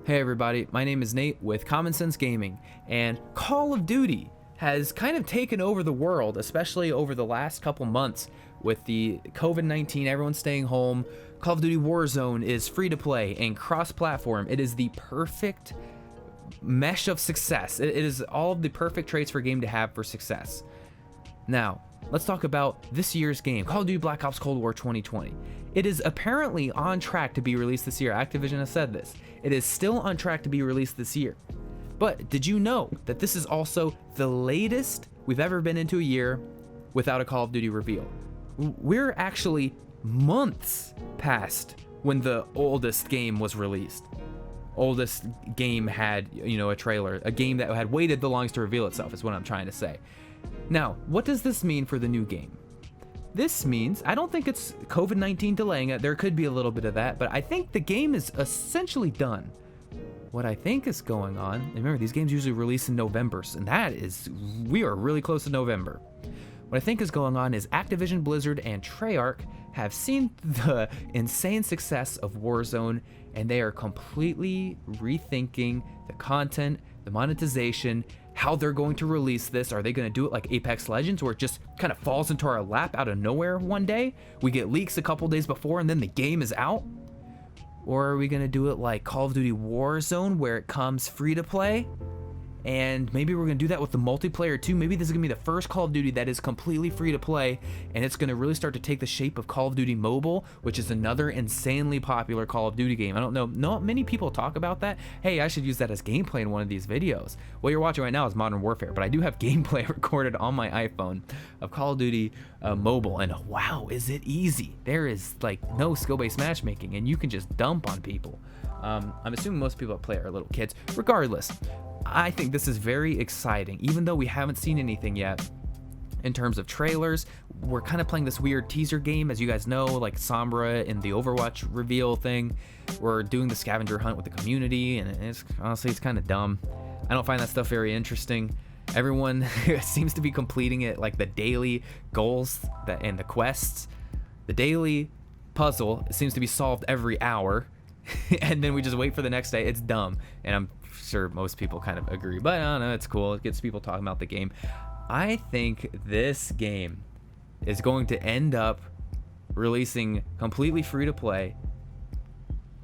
Hey everybody, my name is Nate with Common Sense Gaming, and Call of Duty has kind of taken over the world, especially over the last couple months with the COVID-19, everyone staying home. Call of Duty Warzone is free to play and cross-platform. It is the perfect mesh of success. It is all of the perfect traits for a game to have for success. Now, let's talk about this year's game, Call of Duty Black Ops Cold War 2020. It is apparently on track to be released this year. Activision has said this. It is still on track to be released this year. But did you know that this is also the latest we've ever been into a year without a Call of Duty reveal? We're actually months past when the oldest game was released. Oldest game had, a trailer, a game that had waited the longest to reveal itself is what I'm trying to say. Now, what does this mean for the new game? This means, I don't think it's COVID-19 delaying it. There could be a little bit of that, but I think the game is essentially done. What I think is going on, and remember, these games usually release in November, and we are really close to November. What I think is going on is Activision, Blizzard, and Treyarch have seen the insane success of Warzone, and they are completely rethinking the content, the monetization, how they're going to release this. Are they going to do it like Apex Legends, where it just kind of falls into our lap out of nowhere one day? We get leaks a couple days before and then the game is out? Or are we going to do it like Call of Duty Warzone, where it comes free to play? And maybe we're going to do that with the multiplayer too. Maybe this is going to be the first Call of Duty that is completely free to play, and it's going to really start to take the shape of Call of Duty Mobile, which is another insanely popular Call of Duty game. I don't know, not many people talk about that. Hey, I should use that as gameplay in one of these videos. What you're watching right now is Modern Warfare, but I do have gameplay recorded on my iPhone of Call of Duty Mobile, and wow, is it easy. There is like no skill-based matchmaking, and you can just dump on people. I'm assuming most people that play are little kids. Regardless, I think this is very exciting, even though we haven't seen anything yet in terms of trailers. We're kind of playing this weird teaser game, as you guys know, like Sombra in the Overwatch reveal thing. We're doing the scavenger hunt with the community, and honestly, it's kind of dumb. I don't find that stuff very interesting. Everyone seems to be completing it, like the daily goals and the quests. The daily puzzle seems to be solved every hour, and then we just wait for the next day. It's dumb, and I'm sure most people kind of agree, but I don't know, it's cool. It gets people talking about the game. I think this game is going to end up releasing completely free to play,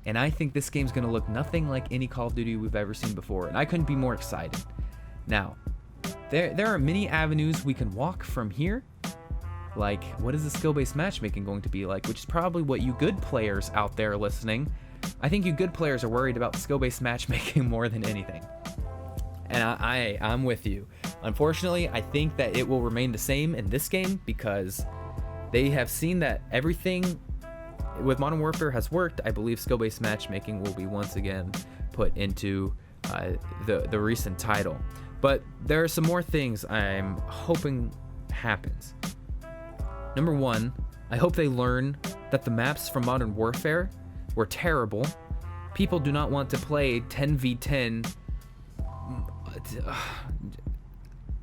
and I think this game's going to look nothing like any Call of Duty we've ever seen before, and I couldn't be more excited. Now, there are many avenues we can walk from here. Like, what is the skill-based matchmaking going to be like, which is probably what you good players out there listening. I think you good players are worried about skill-based matchmaking more than anything. And I'm with you. Unfortunately, I think that it will remain the same in this game because they have seen that everything with Modern Warfare has worked. I believe skill-based matchmaking will be once again put into the recent title. But there are some more things I'm hoping happens. Number one, I hope they learn that the maps from Modern Warfare were terrible. People do not want to play 10v10.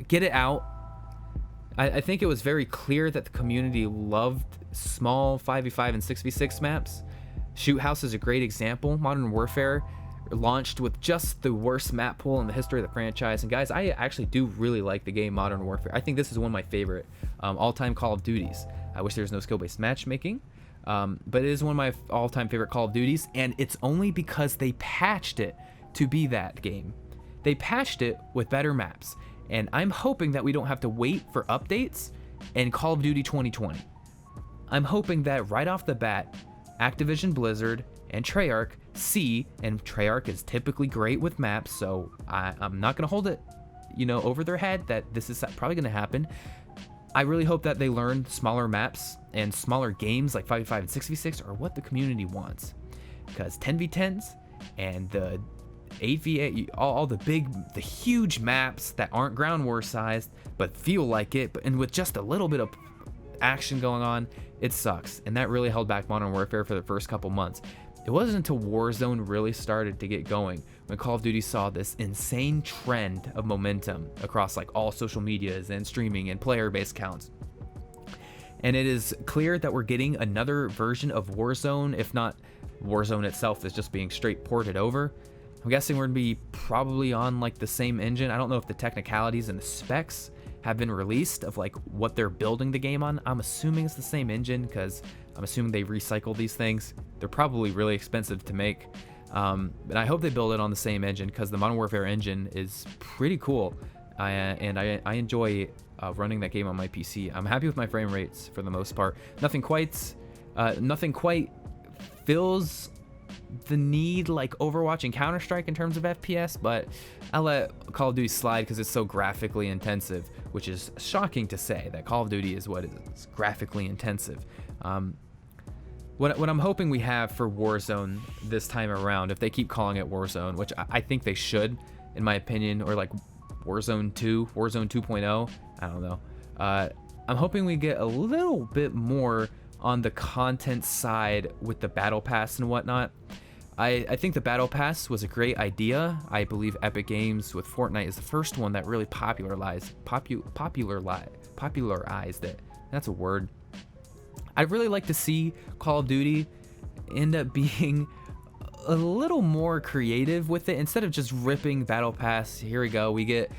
Get it out. I think it was very clear that the community loved small 5v5 and 6v6 maps. Shoot House is a great example. Modern Warfare launched with just the worst map pool in the history of the franchise. And guys, I actually do really like the game Modern Warfare. I think this is one of my favorite all-time Call of Duties. I wish there was no skill-based matchmaking. But it is one of my all-time favorite Call of Duties, and it's only because they patched it to be that game. They patched it with better maps, and I'm hoping that we don't have to wait for updates in Call of Duty 2020. I'm hoping that right off the bat, Activision, Blizzard, and Treyarch see, and Treyarch is typically great with maps, so I'm not going to hold it, over their head that this is probably going to happen. I really hope that they learn smaller maps and smaller games like 5v5 and 6v6 are what the community wants. Because 10v10s and the 8v8, all the huge maps that aren't ground war sized but feel like it, and with just a little bit of action going on, it sucks. And that really held back Modern Warfare for the first couple months. It wasn't until Warzone really started to get going when Call of Duty saw this insane trend of momentum across like all social medias and streaming and player-based counts. And it is clear that we're getting another version of Warzone, if not Warzone itself is just being straight ported over. I'm guessing we're gonna be probably on like the same engine. I don't know if the technicalities and the specs have been released of like what they're building the game on. I'm assuming it's the same engine because I'm assuming they recycle these things. They're probably really expensive to make. And I hope they build it on the same engine because the Modern Warfare engine is pretty cool. And I enjoy running that game on my PC. I'm happy with my frame rates for the most part. Nothing quite fills the need like Overwatch and Counter-Strike in terms of FPS, but I'll let Call of Duty slide because it's so graphically intensive, which is shocking to say that Call of Duty is what is graphically intensive. What I'm hoping we have for Warzone this time around, if they keep calling it Warzone, which I think they should, in my opinion, or like Warzone 2, Warzone 2.0, I don't know. I'm hoping we get a little bit more on the content side with the Battle Pass and whatnot. I think the Battle Pass was a great idea. I believe Epic Games with Fortnite is the first one that really popularized it. That's a word. I'd really like to see Call of Duty end up being a little more creative with it instead of just ripping Battle Pass. Here we go. We get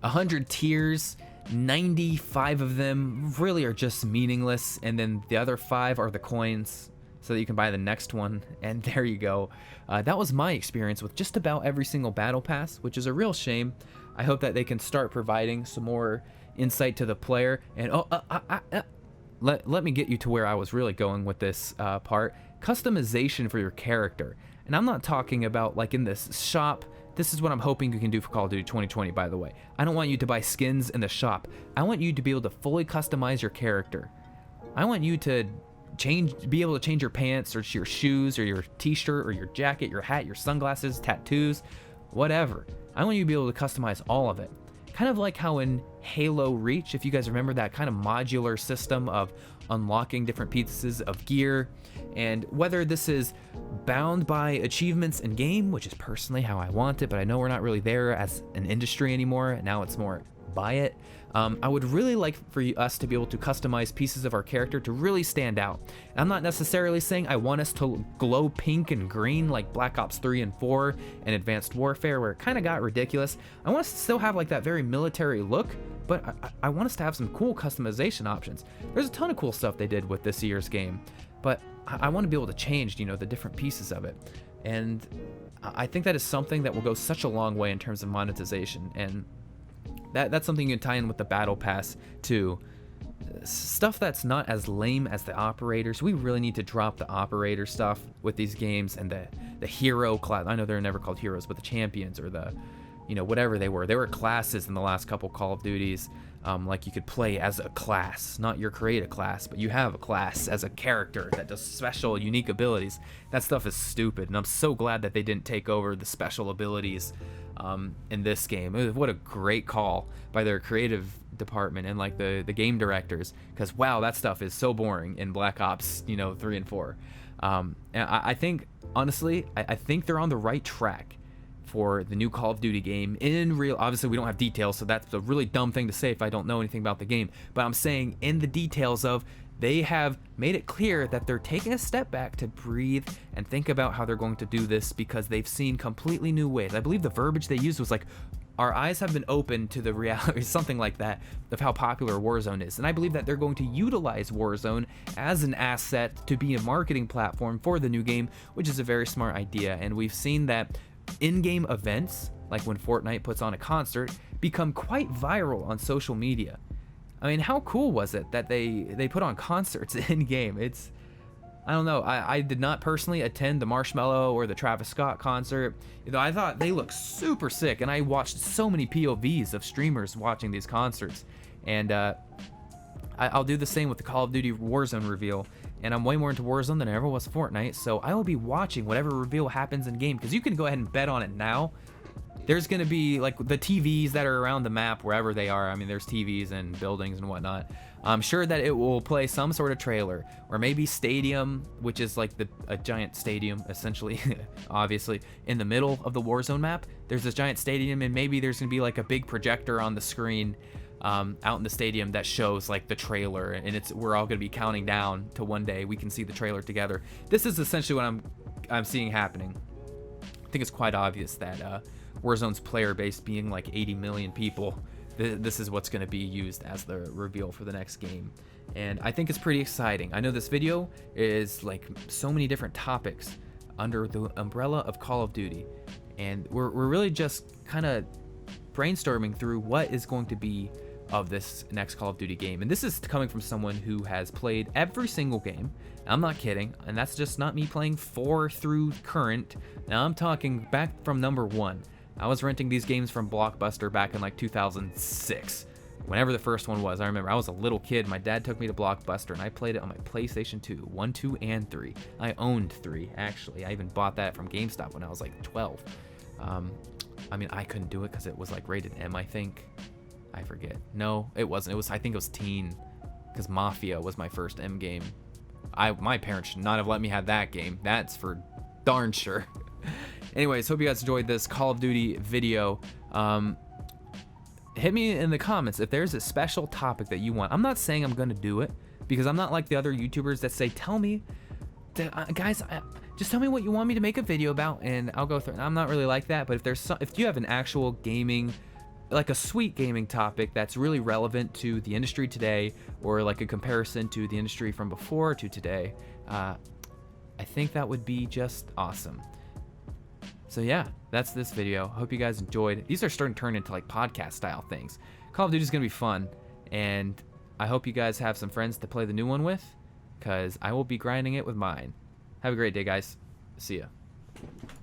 100 tiers. 95 of them really are just meaningless, and then the other 5 are the coins so that you can buy the next one, and there you go. That was my experience with just about every single Battle Pass, which is a real shame. I hope that they can start providing some more insight to the player. And let me get you to where I was really going with this part. Customization for your character. And I'm not talking about like in this shop. This is what I'm hoping you can do for Call of Duty 2020, by the way. I don't want you to buy skins in the shop. I want you to be able to fully customize your character. I want you to be able to change your pants or your shoes or your t-shirt or your jacket, your hat, your sunglasses, tattoos, whatever. I want you to be able to customize all of it. Kind of like how in Halo Reach, if you guys remember that kind of modular system of unlocking different pieces of gear, and whether this is bound by achievements in game, which is personally how I want it, but I know we're not really there as an industry anymore. Now it's more buy it. I would really like for us to be able to customize pieces of our character to really stand out. And I'm not necessarily saying I want us to glow pink and green like Black Ops 3 and 4 and Advanced Warfare, where it kind of got ridiculous. I want us to still have like that very military look, but I want us to have some cool customization options. There's a ton of cool stuff they did with this year's game, but I want to be able to change, the different pieces of it. And I think that is something that will go such a long way in terms of monetization. And that's something you can tie in with the Battle Pass too. Stuff that's not as lame as the operators. We really need to drop the operator stuff with these games and the hero class. I know they're never called heroes, but the champions or the, whatever they were. They were classes in the last couple Call of Duties. Like you could play as a class, not your create a class, but you have a class as a character that does special, unique abilities. That stuff is stupid, and I'm so glad that they didn't take over the special abilities in this game. What a great call by their creative department and like the game directors, because wow, that stuff is so boring in Black Ops 3 and 4. And I think honestly I think they're on the right track for the new Call of Duty game. In real, obviously we don't have details, so that's a really dumb thing to say if I don't know anything about the game, but I'm saying in the details of they have made it clear that they're taking a step back to breathe and think about how they're going to do this, because they've seen completely new ways. I believe the verbiage they used was like, our eyes have been opened to the reality, something like that, of how popular Warzone is. And I believe that they're going to utilize Warzone as an asset to be a marketing platform for the new game, which is a very smart idea. And we've seen that in-game events, like when Fortnite puts on a concert, become quite viral on social media. I mean, how cool was it that they put on concerts in-game? I don't know. I did not personally attend the Marshmello or the Travis Scott concert. I thought they looked super sick, and I watched so many POVs of streamers watching these concerts. And I'll do the same with the Call of Duty Warzone reveal. And I'm way more into Warzone than I ever was Fortnite, so I will be watching whatever reveal happens in-game, because you can go ahead and bet on it now. There's going to be like the TVs that are around the map wherever they are. I mean, there's TVs and buildings and whatnot. I'm sure that it will play some sort of trailer, or maybe stadium, which is like a giant stadium essentially, obviously in the middle of the Warzone map. There's this giant stadium, and maybe there's going to be like a big projector on the screen out in the stadium that shows like the trailer, and we're all going to be counting down to one day we can see the trailer together. This is essentially what I'm seeing happening. I think it's quite obvious that Warzone's player base being like 80 million people, this is what's going to be used as the reveal for the next game. And I think it's pretty exciting. I know this video is like so many different topics under the umbrella of Call of Duty, and we're really just kind of brainstorming through what is going to be of this next Call of Duty game. And this is coming from someone who has played every single game. I'm not kidding, and that's just not me playing 4 through current. Now I'm talking back from number 1. I was renting these games from Blockbuster back in like 2006. Whenever the first one was. I remember I was a little kid. My dad took me to Blockbuster and I played it on my PlayStation 2, 1, 2, and 3. I owned 3, actually. I even bought that from GameStop when I was like 12. I mean, I couldn't do it because it was like rated M, I think. I forget. No, it wasn't. I think it was teen, because Mafia was my first M game. My parents should not have let me have that game. That's for darn sure. Anyways, hope you guys enjoyed this Call of Duty video. Hit me in the comments if there's a special topic that you want. I'm not saying I'm gonna do it, because I'm not like the other YouTubers that say, tell me, guys, just tell me what you want me to make a video about, and I'll go through it. I'm not really like that, but if you have an actual gaming, like a sweet gaming topic that's really relevant to the industry today, or like a comparison to the industry from before to today, I think that would be just awesome. So yeah, that's this video. Hope you guys enjoyed. These are starting to turn into like podcast style things. Call of Duty is gonna be fun, and I hope you guys have some friends to play the new one with, because I will be grinding it with mine. Have a great day, guys. See ya.